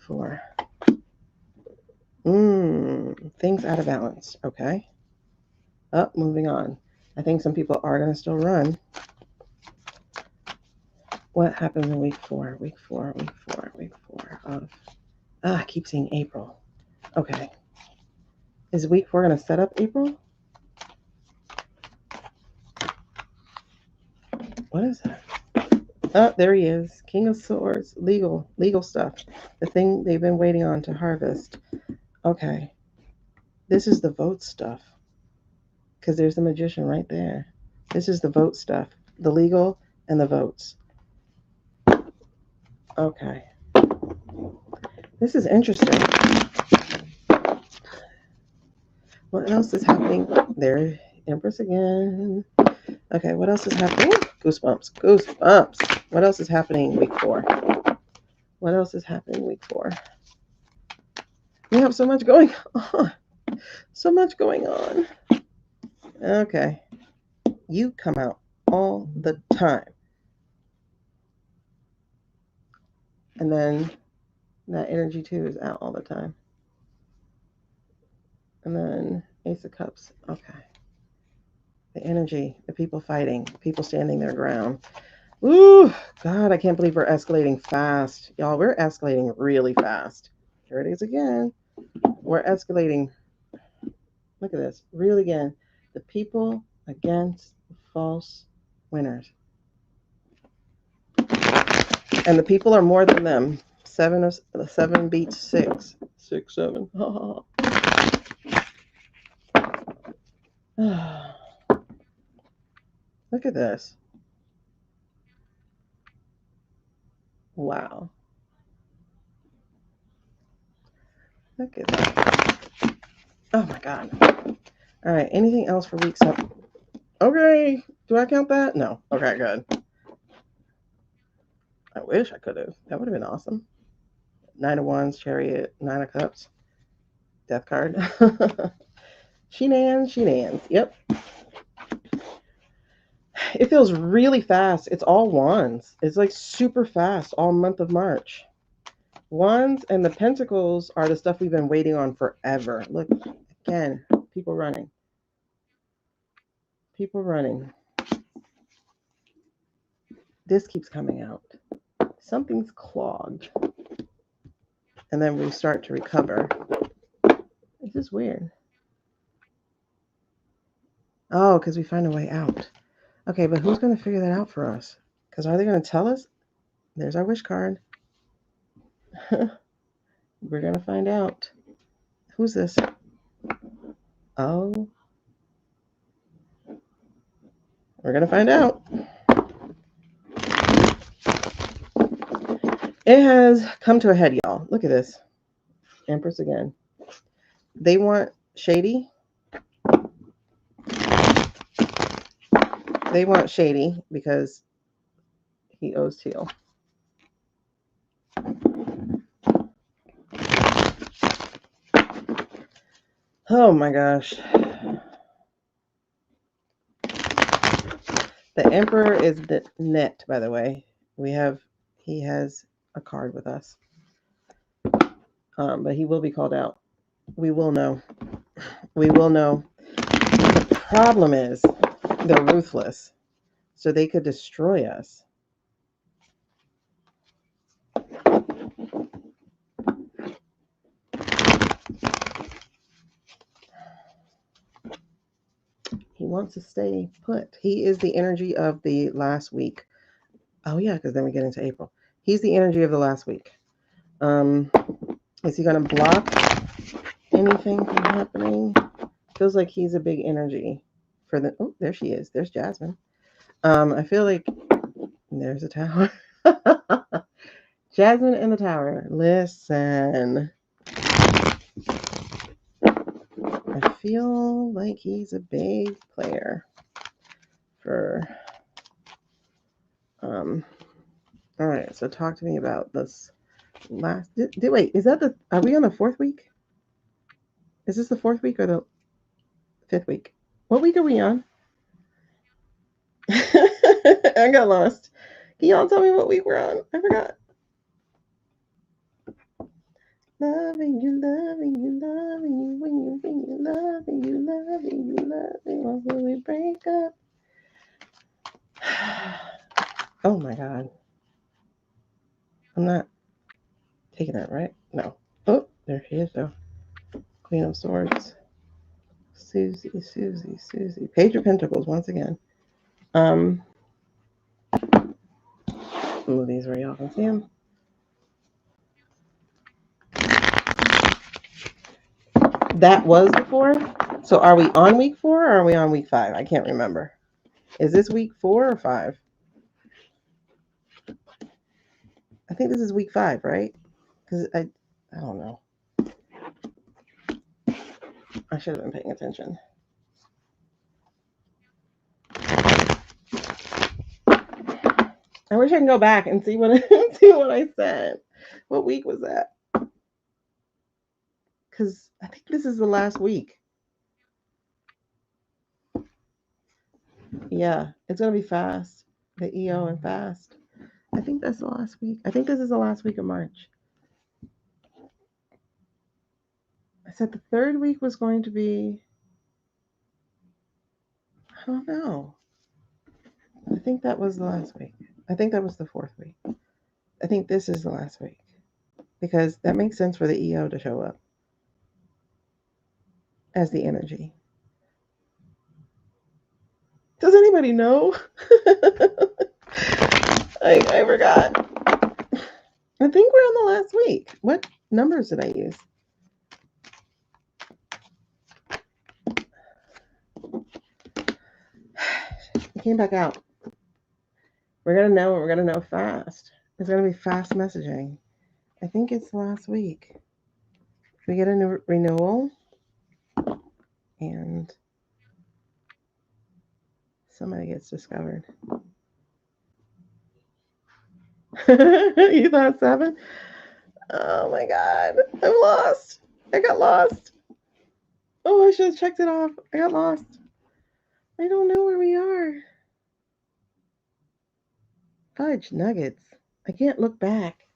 4. Things out of balance. Okay. Moving on. I think some people are going to still run. What happens in week 4? Week 4 of... I keep seeing April. Okay. Is week 4 going to set up April? What is that? Oh, there he is. King of Swords. Legal stuff. The thing they've been waiting on to harvest. Okay. This is the vote stuff. Because there's the magician right there. This is the vote stuff. The legal and the votes. Okay. This is interesting. What else is happening? There, Empress again. Okay, what else is happening? Goosebumps. What else is happening week 4? What else is happening week 4? We have so much going on. Okay. You come out all the time. And then that energy too is out all the time. And then Ace of Cups. Okay. The energy, the people fighting, people standing their ground. Ooh, God, I can't believe we're escalating fast. Y'all, we're escalating really fast. Here it is again. We're escalating. Look at this. Really again. The people against the false winners. And the people are more than them. 7 beats 6. 6, 7. Look at this. Wow. Look at that. Oh my God. All right. Anything else for week 7? Okay. Do I count that? No. Okay, good. I wish I could have. That would have been awesome. 9 of Wands, Chariot, 9 of Cups, Death card. Shenanigans. Yep. It feels really fast. It's all Wands. It's like super fast all month of March. Wands and the Pentacles are the stuff we've been waiting on forever. Look, again, people running. This keeps coming out. Something's clogged. And then we start to recover. It's just weird. Oh, because we find a way out. Okay, but who's going to figure that out for us? Because are they going to tell us? There's our wish card. We're going to find out. Who's this? Oh. We're going to find out. It has come to a head, y'all. Look at this. Empress again. They want Shady. They want Shady because he owes Teal. Oh my gosh. The Emperor is the net, by the way. He has a card with us. But he will be called out. We will know. The problem is they're ruthless. So they could destroy us. He wants to stay put. He is the energy of the last week. Oh yeah, because then we get into April. He's the energy of the last week. Is he going to block anything from happening? Feels like he's a big energy for the. Oh, there she is. There's Jasmine. I feel like there's a tower. Jasmine in the tower. Listen. I feel like he's a big player for. All right. So talk to me about this last. Wait, is that the? Are we on the 4th week? Is this the 4th week or the 5th week? What week are we on? I got lost. Can y'all tell me what week we're on? I forgot. Loving you, loving you, loving you, when you loving you, loving you, loving. Or will we break up? Oh my God. I'm not taking that, right? No. Oh, there she is, though. Queen of Swords. Susie, Susie, Susie. Page of Pentacles, once again. Move these where y'all can see them. That was the 4th. So are we on week 4 or are we on week 5? I can't remember. Is this week 4 or 5? I think this is week 5, right? Because I don't know. I should have been paying attention. I wish I can go back and see what I said. What week was that? Because I think this is the last week. Yeah, it's gonna be fast. The EO and fast. I think that's the last week. I think this is the last week of March. I said the 3rd week was going to be. I don't know. I think that was the last week. I think that was the 4th week. I think this is the last week because that makes sense for the EO to show up as the energy. Does anybody know? I forgot. I think we're on the last week. What numbers did I use? It came back out. We're going to know. We're going to know fast. It's going to be fast messaging. I think it's last week. We get a new renewal. And somebody gets discovered. You thought 7? Oh my God. I'm lost. I got lost. Oh, I should have checked it off. I got lost. I don't know where we are. Fudge nuggets. I can't look back.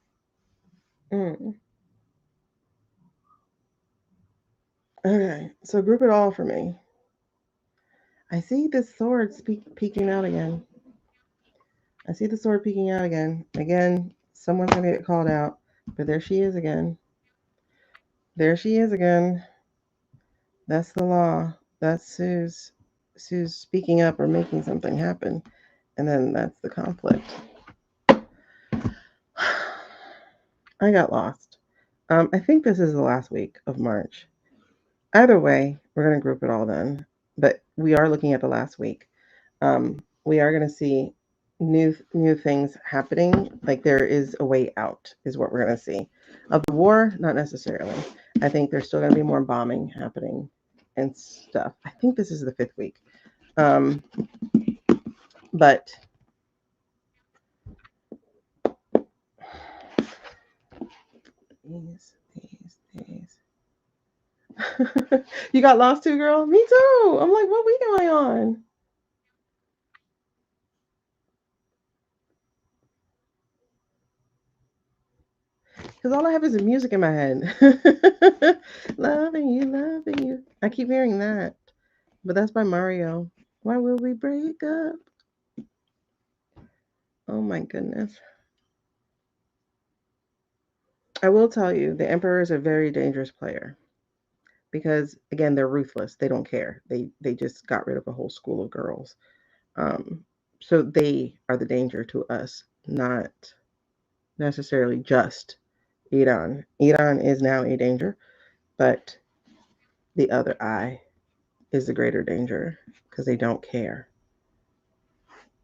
Okay, so group it all for me. I see this sword peeking out again. I see the sword peeking out again. Again, someone's going to get called out. But there she is again. There she is again. That's the law. That's Sue's speaking up or making something happen. And then that's the conflict. I got lost. I think this is the last week of March. Either way, we're going to group it all then. But we are looking at the last week. We are going to see new things happening. Like there is a way out, is what we're going to see. Of the war, not necessarily. I think there's still going to be more bombing happening and stuff. I think this is the 5th week. But these. You got lost too, girl? Me too. I'm like, what week am I on? Because all I have is the music in my head. Loving you. I keep hearing that. But that's by Mario. Why will we break up? Oh my goodness. I will tell you, the Emperor is a very dangerous player. Because again, they're ruthless. They don't care. They just got rid of a whole school of girls. So they are the danger to us, not necessarily just Iran. Iran is now a danger, but the other eye is the greater danger because they don't care.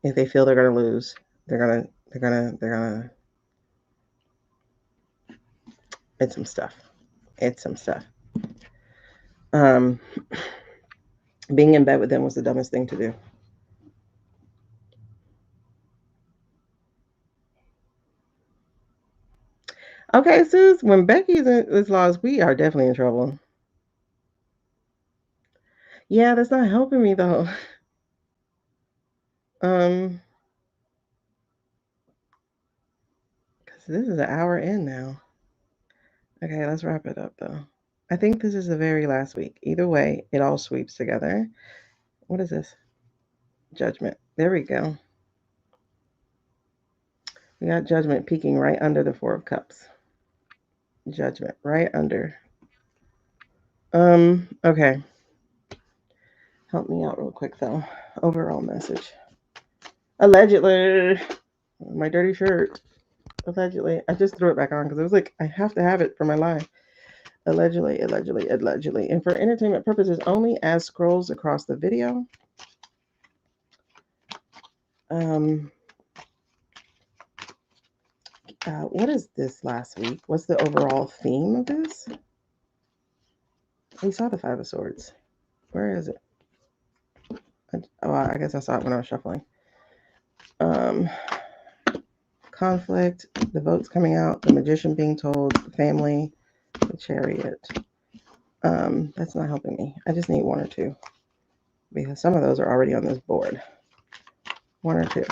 If they feel they're gonna lose, they're gonna. It's some stuff. It's some stuff. Being in bed with them was the dumbest thing to do. Okay, sis, when Becky's is lost, we are definitely in trouble. Yeah, that's not helping me though. Because this is an hour in now. Okay, let's wrap it up though. I think this is the very last week. Either way, it all sweeps together. What is this? Judgment. There we go. We got Judgment peeking right under the Four of Cups. Judgment right under. Okay. Help me out real quick though. Overall message. Allegedly. My dirty shirt. Allegedly. I just threw it back on because I was like, I have to have it for my life. Allegedly, allegedly, allegedly. And for entertainment purposes only, as scrolls across the video. What is this last week? What's the overall theme of this? We saw the Five of Swords. Where is it? I guess I saw it when I was shuffling. Conflict, the votes coming out, the Magician being told, the family, the Chariot. That's not helping me. I just need one or two because some of those are already on this board. One or two.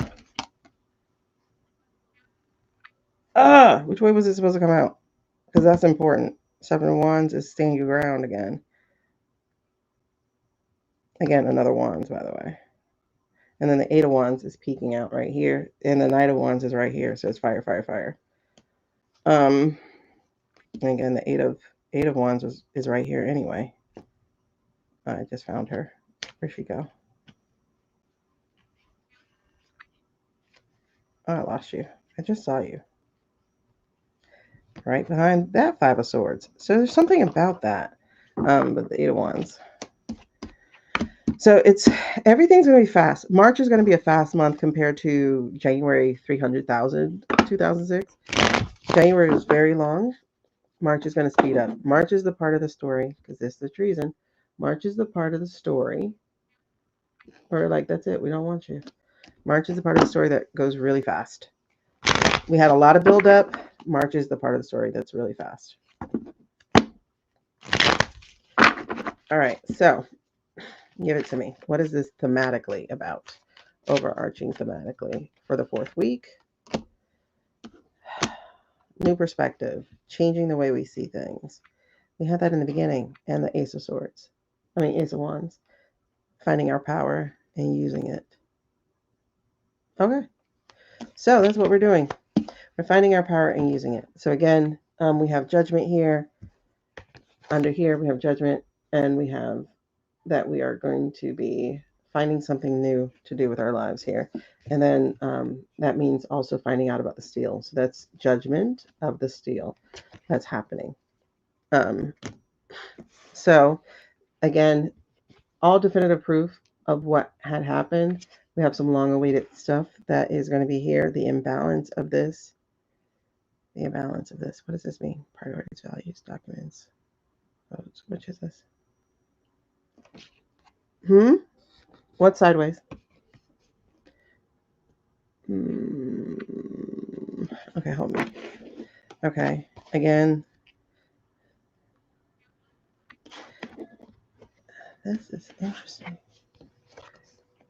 Which way was it supposed to come out? Because that's important. Seven of Wands is stand your ground again. Again, another Wands, by the way. And then the Eight of Wands is peeking out right here. And the Knight of Wands is right here. So it's fire, fire, fire. And again, the Eight of Wands is right here anyway. I just found her. Where'd she go? Oh, I lost you. I just saw you. Right behind that Five of Swords. So there's something about that. But the Eight of Wands. So everything's going to be fast. March is going to be a fast month compared to January 300,000, 2006. January was very long. March is going to speed up. March is the part of the story, because this is the treason. March is the part of the story where, like, that's it. We don't want you. March is the part of the story that goes really fast. We had a lot of buildup. March is the part of the story that's really fast. All right, so give it to me. What is this thematically about? Overarching thematically for the fourth week. New perspective, changing the way we see things. We had that in the beginning, and the Ace of Swords. Ace of Wands. Finding our power and using it. Okay, so that's what we're doing. We're finding our power and using it. So again, we have Judgment here. Under here, we have Judgment, and we have that we are going to be finding something new to do with our lives here. And then that means also finding out about the steel. So that's Judgment of the steel that's happening. So again, all definitive proof of what had happened. We have some long awaited stuff that is going to be here. The imbalance of this. The imbalance of this. What does this mean? Priorities, values, documents, votes. Which is this? What sideways? Okay, hold me. Okay, again. This is interesting.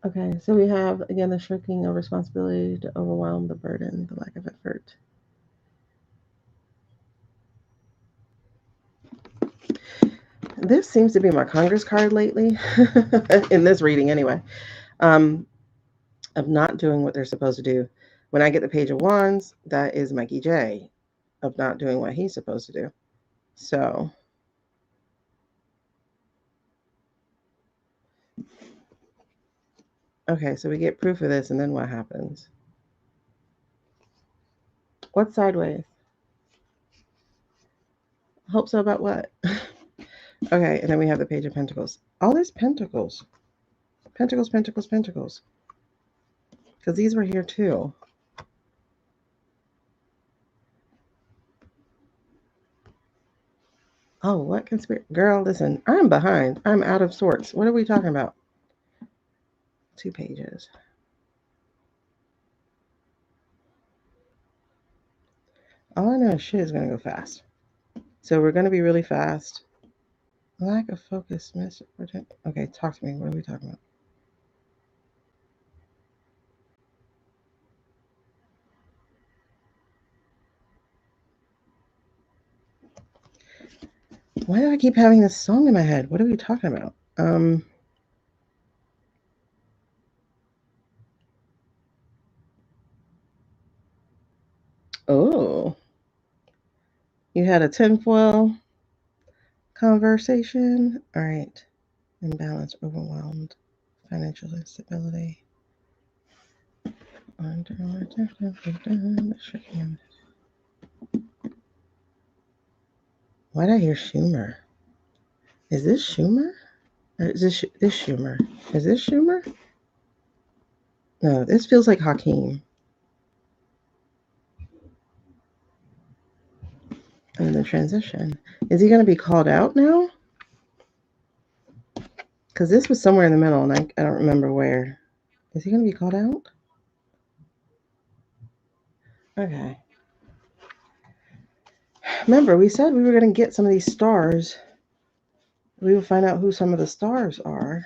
Okay, so we have, again, the shirking of responsibility to overwhelm the burden, the lack of effort. This seems to be my Congress card lately, in this reading anyway, of not doing what they're supposed to do. When I get the Page of Wands, that is Mikey J, of not doing what he's supposed to do. So, okay, so we get proof of this, and then what happens? What's sideways? Hope so about what? Okay, and then we have the Page of Pentacles. All this Pentacles. Pentacles, Pentacles, Pentacles. Because these were here too. Oh, what conspiracy? Girl, listen, I'm behind. I'm out of sorts. What are we talking about? 2 pages. All I know is shit is going to go fast. So we're going to be really fast. Lack of focus, miss. Okay, talk to me. What are we talking about? Why do I keep having this song in my head? What are we talking about? Oh, you had a tinfoil conversation. All right. Imbalanced, overwhelmed, financial instability. Why did I hear Schumer? Is this Schumer? Or is this Schumer? Is this Schumer? No, this feels like Hakeem. And the transition. Is he going to be called out now? Because this was somewhere in the middle, and I don't remember where. Is he going to be called out? Okay. Remember, we said we were going to get some of these stars. We will find out who some of the stars are.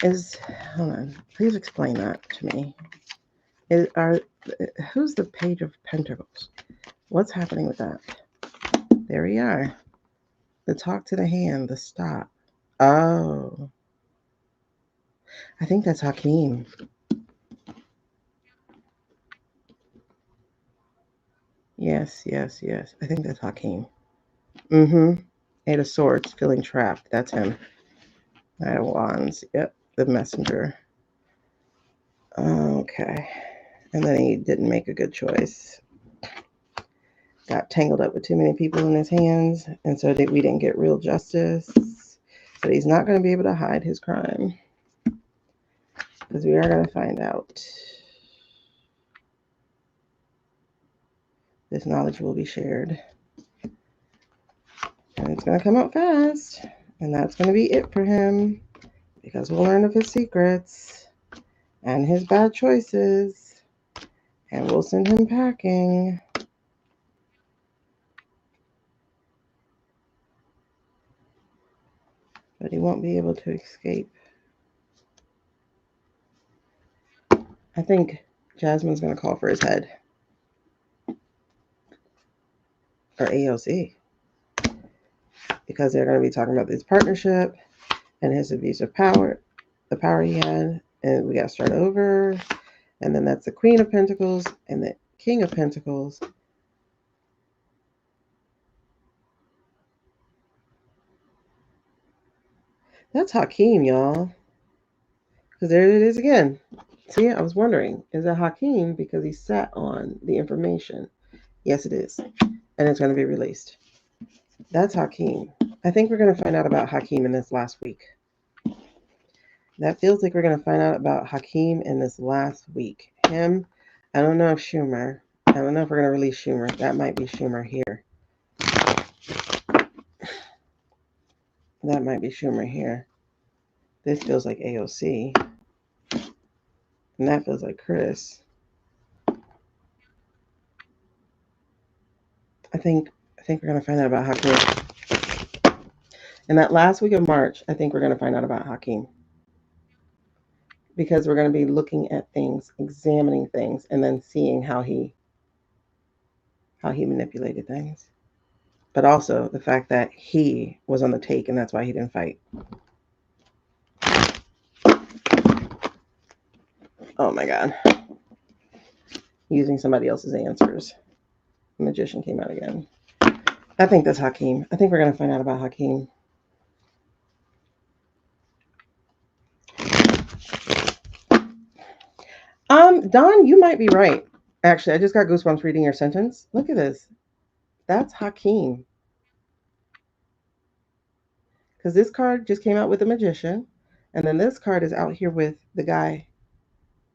Hold on. Please explain that to me. Who's the Page of Pentacles? What's happening with that? There we are. The talk to the hand, the stop. Oh. I think that's Hakeem. Yes. I think that's Hakeem. Mm-hmm. Eight of Swords, feeling trapped. That's him. Knight of Wands. Yep. The messenger. Okay. And then he didn't make a good choice. Got tangled up with too many people in his hands, and so we didn't get real justice. So he's not going to be able to hide his crime, because we are going to find out. This knowledge will be shared, and it's going to come out fast, and that's going to be it for him, because we'll learn of his secrets and his bad choices, and we'll send him packing. But he won't be able to escape. I think Jasmine's going to call for his head. Or AOC. Because they're going to be talking about this partnership and his abuse of power, the power he had, and we got to start over. And then that's the Queen of Pentacles and the King of Pentacles. That's Hakeem, y'all. Because there it is again. See, I was wondering, is it Hakeem because he sat on the information? Yes, it is. And it's going to be released. That's Hakeem. I think we're going to find out about Hakeem in this last week. That feels like we're going to find out about Hakeem in this last week. Him, I don't know if Schumer. I don't know if we're going to release Schumer. That might be Schumer here. That might be Schumer here. This feels like AOC. And that feels like Chris. I think we're going to find out about Hakeem. In that last week of March, I think we're going to find out about Hakeem. Because we're going to be looking at things, examining things, and then seeing how he manipulated things. But also the fact that he was on the take, and that's why he didn't fight. Oh my God. Using somebody else's answers. The Magician came out again. I think that's Hakeem. I think we're going to find out about Hakeem. Don, you might be right. Actually, I just got goosebumps reading your sentence. Look at this. That's Hakeem. Because this card just came out with the Magician, and then this card is out here with the guy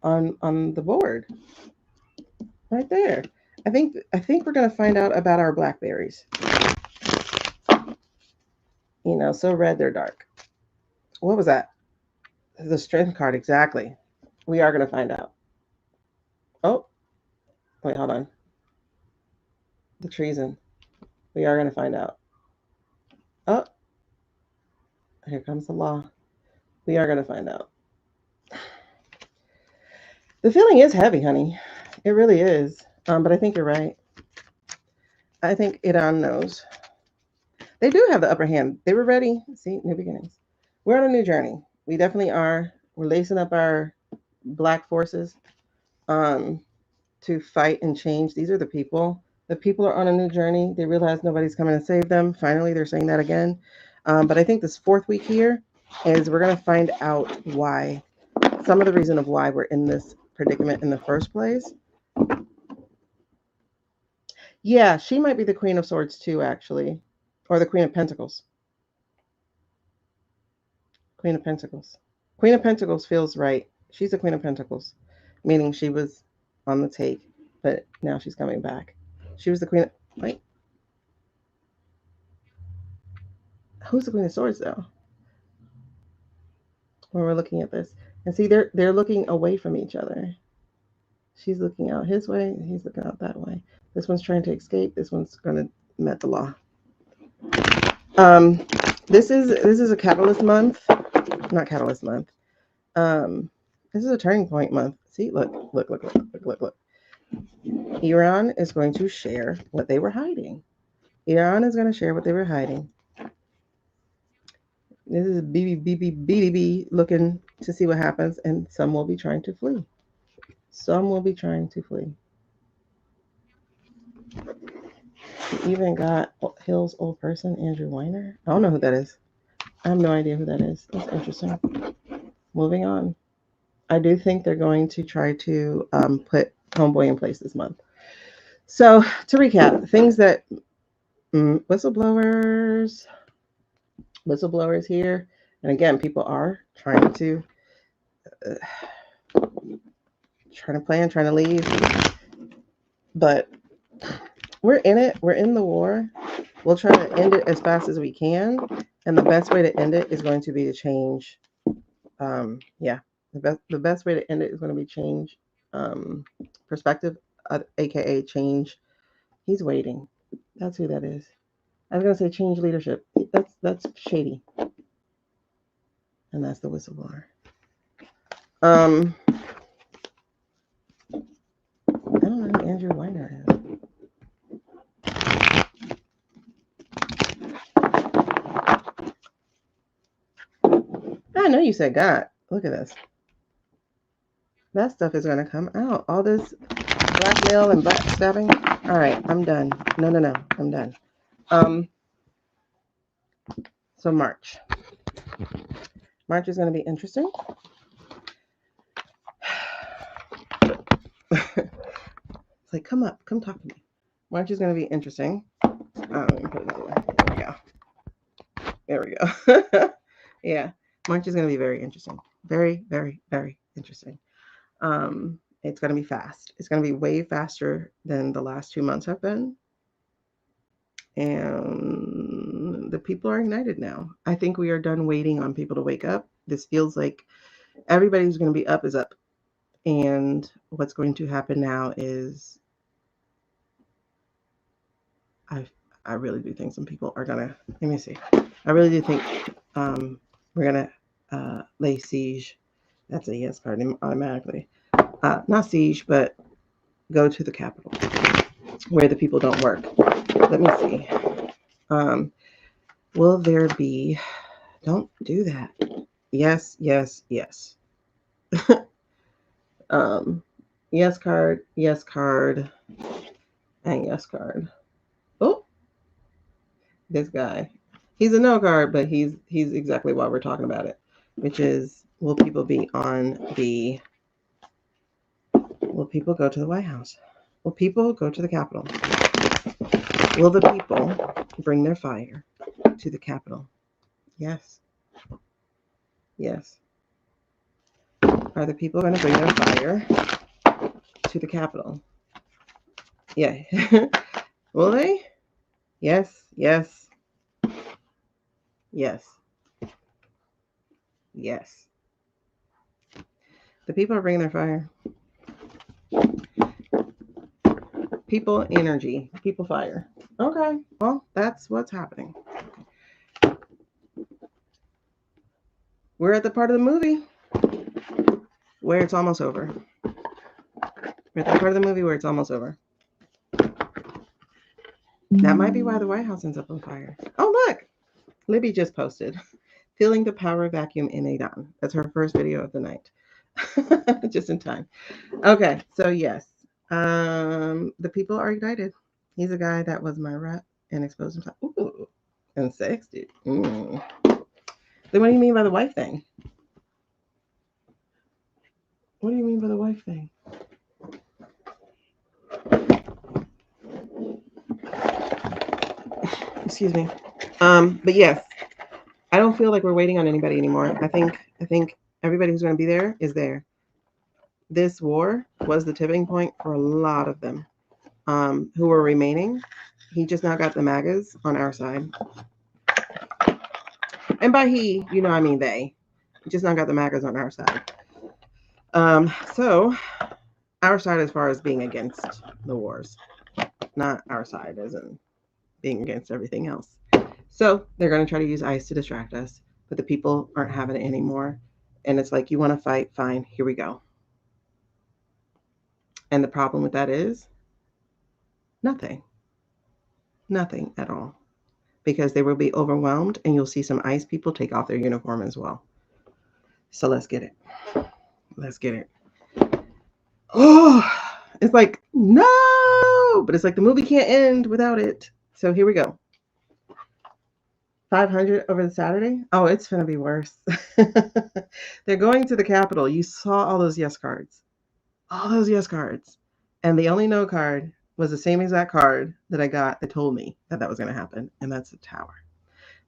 on the board. Right there. I think we're going to find out about our blackberries. You know, so red they're dark. What was that? The strength card, exactly. We are going to find out. Oh, wait, hold on. The treason. We are going to find out. Oh, here comes the law. We are going to find out. The feeling is heavy, honey. It really is. But I think you're right. I think Iran knows. They do have the upper hand. They were ready. See, new beginnings. We're on a new journey. We definitely are. We're lacing up our black forces um, to fight and change. These are the people. The people are on a new journey. They realize nobody's coming to save them. Finally, they're saying that again. But I think this fourth week here is we're going to find out why, some of the reason of why we're in this predicament in the first place. Yeah, she might be the Queen of Swords too, actually, or the Queen of Pentacles. Queen of Pentacles. Queen of Pentacles feels right. She's the Queen of Pentacles, meaning she was on the take, but now she's coming back. She was the Queen of, wait, who's the Queen of Swords though? When we're looking at this, and see, they're looking away from each other. She's looking out his way, he's looking out that way. This one's trying to escape. This one's gonna met the law. Um, this is a catalyst month, not catalyst month. This is a turning point month. See, look. Iran is going to share what they were hiding. Iran is going to share what they were hiding. This is BBB looking to see what happens, and some will be trying to flee. Some will be trying to flee. We even got Hill's old person, Andrew Weiner. I don't know who that is. I have no idea who that is. That's interesting. Moving on. I do think they're going to try to put Homeboy in place this month. So to recap, things that whistleblowers here, and again, people are trying to plan, trying to leave, but we're in it. We're in the war. We'll try to end it as fast as we can, and the best way to end it is going to be to change. The best way to end it is going to be change perspective, aka change. He's waiting. That's who that is. I was gonna say change leadership. That's shady, and that's the whistleblower. I don't know who Andrew Weiner is. I know you said God. Look at this. That stuff is gonna come out. All this blackmail and backstabbing. All right, I'm done. No, I'm done. So March. March is gonna be interesting. It's like, come up, come talk to me. March is gonna be interesting. Let me put it anywhere. There we go. Yeah, March is gonna be very interesting. Very, very, very interesting. It's going to be fast. It's going to be way faster than the last 2 months have been. And the people are ignited now. I think we are done waiting on people to wake up. This feels like everybody who's going to be up is up. And what's going to happen now is I really do think some people are going to, let me see. I really do think we're going to lay siege. That's a yes card automatically. Not siege, but go to the capital where the people don't work. Let me see. Will there be, don't do that. Yes. Yes card, and yes card. Oh, this guy. He's a no card, but he's exactly why we're talking about it, which is, will people be on the, will people go to the White House? Will people go to the Capitol? Will the people bring their fire to the Capitol? Yes. Yes. Are the people going to bring their fire to the Capitol? Yeah. Will they? Yes. Yes. Yes. Yes. The people are bringing their fire. People energy. People fire. Okay. Well, that's what's happening. We're at the part of the movie where it's almost over. We're at the part of the movie where it's almost over. That might be why the White House ends up on fire. Oh, look. Libby just posted. Feeling the power vacuum in Adon. That's her first video of the night. Just in time. Okay, so yes. The people are ignited. He's a guy that was my rep and exposed himself. Ooh, and sexted. Then what do you mean by the wife thing? What do you mean by the wife thing? Excuse me. But yes, I don't feel like we're waiting on anybody anymore. I think everybody who's going to be there is there. This war was the tipping point for a lot of them who were remaining. He just now got the MAGAs on our side. And by he, you know, I mean they. Just now got the MAGAs on our side. So our side as far as being against the wars, not our side as in being against everything else. So they're going to try to use ICE to distract us, but the people aren't having it anymore. And it's like, you want to fight? Fine, here we go. And the problem with that is nothing. Nothing at all. Because they will be overwhelmed, and you'll see some ICE people take off their uniform as well. So let's get it. Let's get it. Oh, it's like, no, but it's like the movie can't end without it. So here we go. 500 over the Saturday. Oh, it's going to be worse. They're going to the Capitol. You saw all those yes cards. All those yes cards. And the only no card was the same exact card that I got that told me that was going to happen. And that's the tower.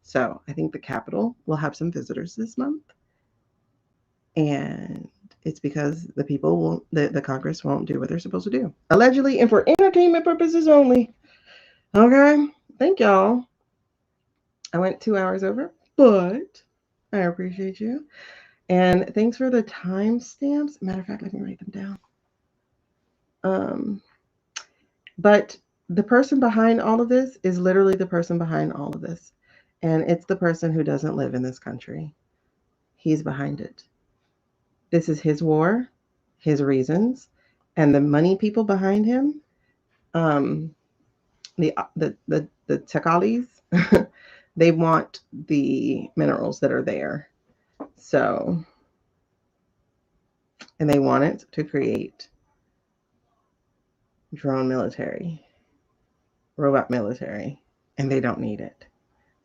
So I think the Capitol will have some visitors this month. And it's because the people won't, the Congress won't do what they're supposed to do. Allegedly, and for entertainment purposes only. Okay. Thank y'all. I went 2 hours over, but I appreciate you. And thanks for the timestamps. Matter of fact, let me write them down. But the person behind all of this is literally the person behind all of this. And it's the person who doesn't live in this country. He's behind it. This is his war, his reasons, and the money people behind him, the Tekalis, they want the minerals that are there. So, and they want it to create drone military, robot military, and they don't need it.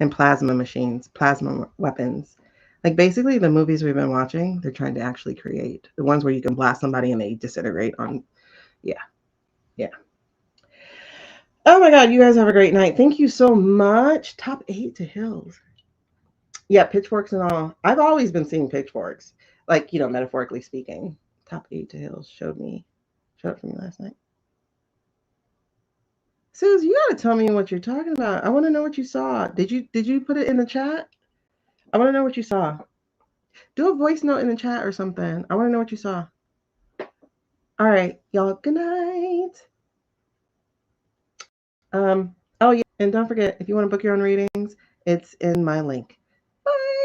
And plasma machines, plasma weapons. Like basically the movies we've been watching, they're trying to actually create. The ones where you can blast somebody and they disintegrate on, yeah. Oh my God, you guys have a great night. Thank you so much. Top 8 to Hills. Yeah, pitchforks and all. I've always been seeing pitchforks, like, you know, metaphorically speaking. Top 8 to Hills showed up for me last night. Suze, you gotta tell me what you're talking about. I want to know what you saw. Did you put it in the chat? I want to know what you saw. Do a voice note in the chat or something. I want to know what you saw. All right, y'all. Good night. Oh yeah, and don't forget, if you want to book your own readings, it's in my link. Bye.